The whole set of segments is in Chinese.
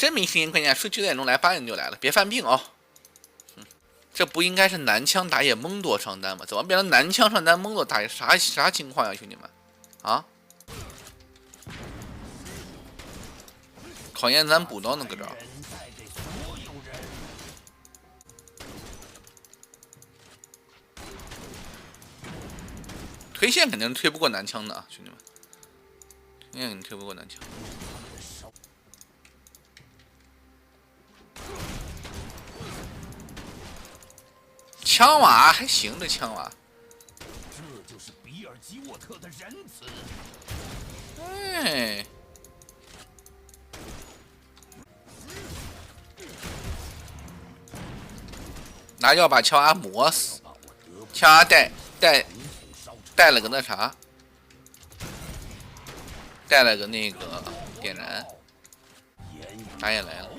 真没时间观念，说9点钟来，8点就来了，别犯病哦。这不应该是男枪打野蒙多上单吗？怎么变成男枪上单蒙多打野？啥情况呀，兄弟们？啊？考验咱补刀那个招。推线肯定是推不过男枪的，兄弟们，推线肯定推不过男枪。枪娃还行，这枪娃。这就是比尔吉沃特的仁慈。哎。拿药把枪娃磨死，枪娃带了个那啥，带了个那个点燃，打野来了。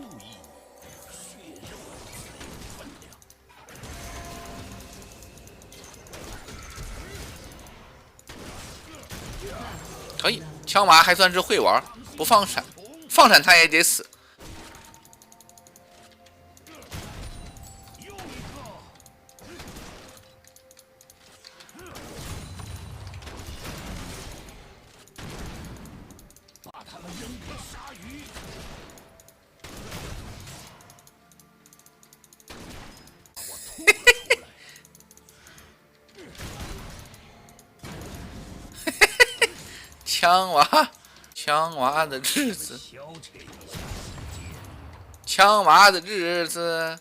可以，枪娃还算是会玩，不放闪，放闪他也得死。把他们扔给鲨鱼。我吐了出来。枪娃的日子，枪娃的日子。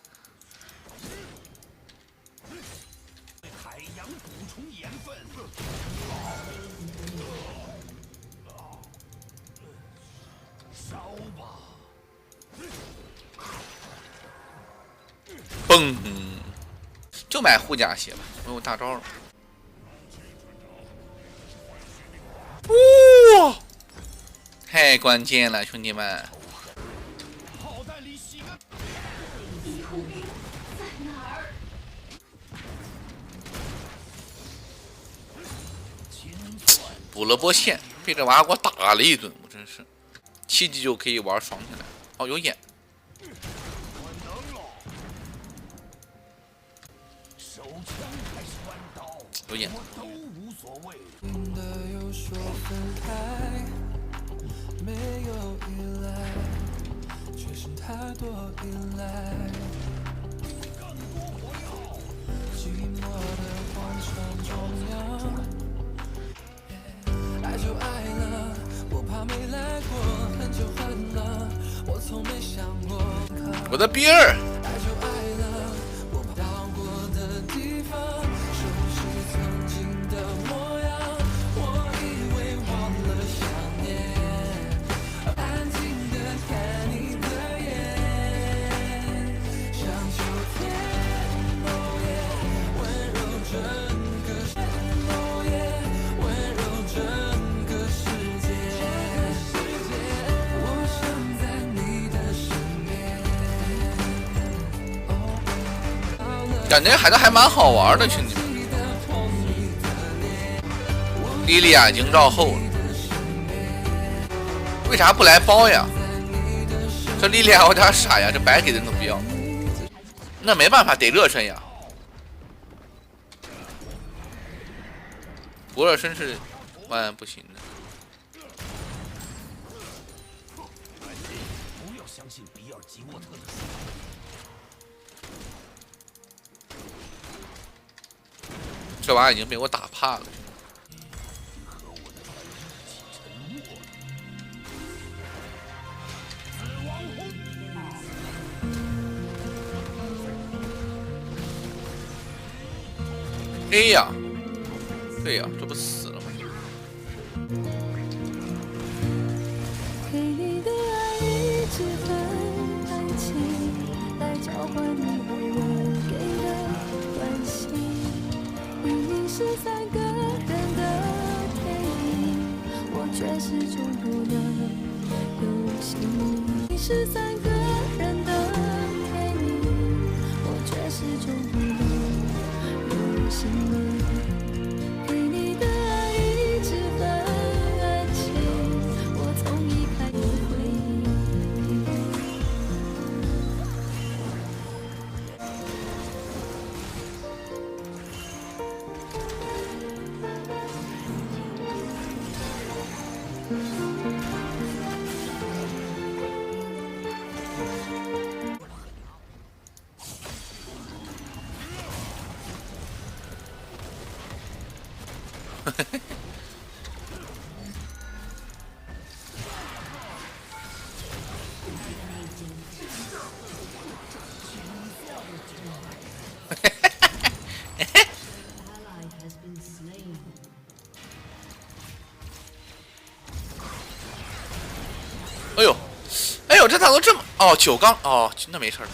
海洋补充盐分。烧吧。嘣！就买护甲鞋吧，没有大招了。哇！太关键了，兄弟们！炮弹里洗个。补了波线，被这娃给我打了一顿，我真是7级就可以玩爽起来。哦，有眼。手枪还是弯刀，有眼。都无所谓。没有依赖，却是太多依赖。更多火药。寂寞的广场中央，爱就爱了，不怕没来过，恨就恨了，我从没想过。我的比尔。爱就爱了，不怕到过的地方，熟悉曾经的模样，我以为忘了想念。安静地看你的眼，像秋天落叶，温柔整个落叶，温柔整个世界。我想在你的身边。感觉海盗还蛮好玩的，兄弟们。莉莉娅已经绕后了。为啥不来包呀？这莉莉娅有点傻呀，这白给的都不要，那没办法，得热身呀。不热身是万万不行的。不要相信比尔吉沃特的说法。这娃已经被我打怕了。A 呀，对呀，这不死了吗？给你的爱一直很安静，来交换你对我给的关心。明明是3个人的电影，我却始终不能有姓名。你是3个人的电影，我却始终不能有姓名。给你的爱一直很安静，我从一开始回忆。哎呦，哎呦，这咋都这么……哦，9缸哦，那没事了。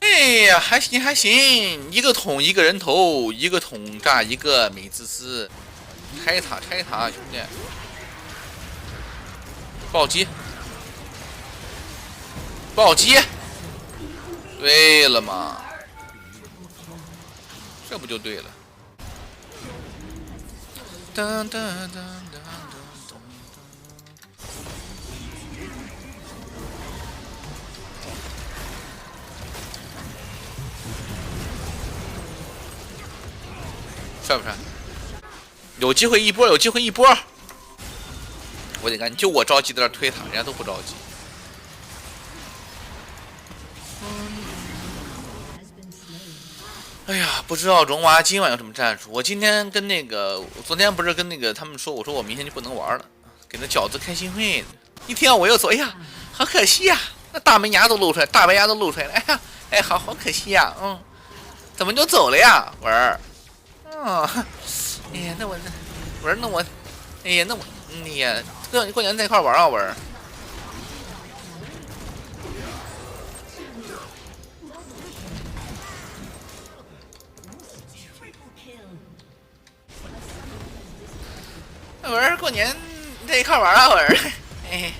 哎呀，还行还行，一个捅一个人头，一个捅炸一个美滋滋，拆塔拆塔，兄弟，暴击，暴击，对了嘛，这不就对了？噔噔噔噔。帅不帅？有机会一波，有机会一波！我得赶紧，就我着急在这推塔，人家都不着急。哎呀，不知道荣娃今晚有什么战术。我今天跟那个，我昨天不是跟那个他们说，我说我明天就不能玩了，给那饺子开心会。一听我又走，哎呀，好可惜呀、那大门牙都露出来，大白牙都露出来了。哎呀，哎，好可惜呀、怎么就走了呀，文儿？哎呀，那我，文儿，那我，哎呀，那我，你呀，过年在一块玩啊，文儿。文儿过年在一块玩啊，文儿。哎。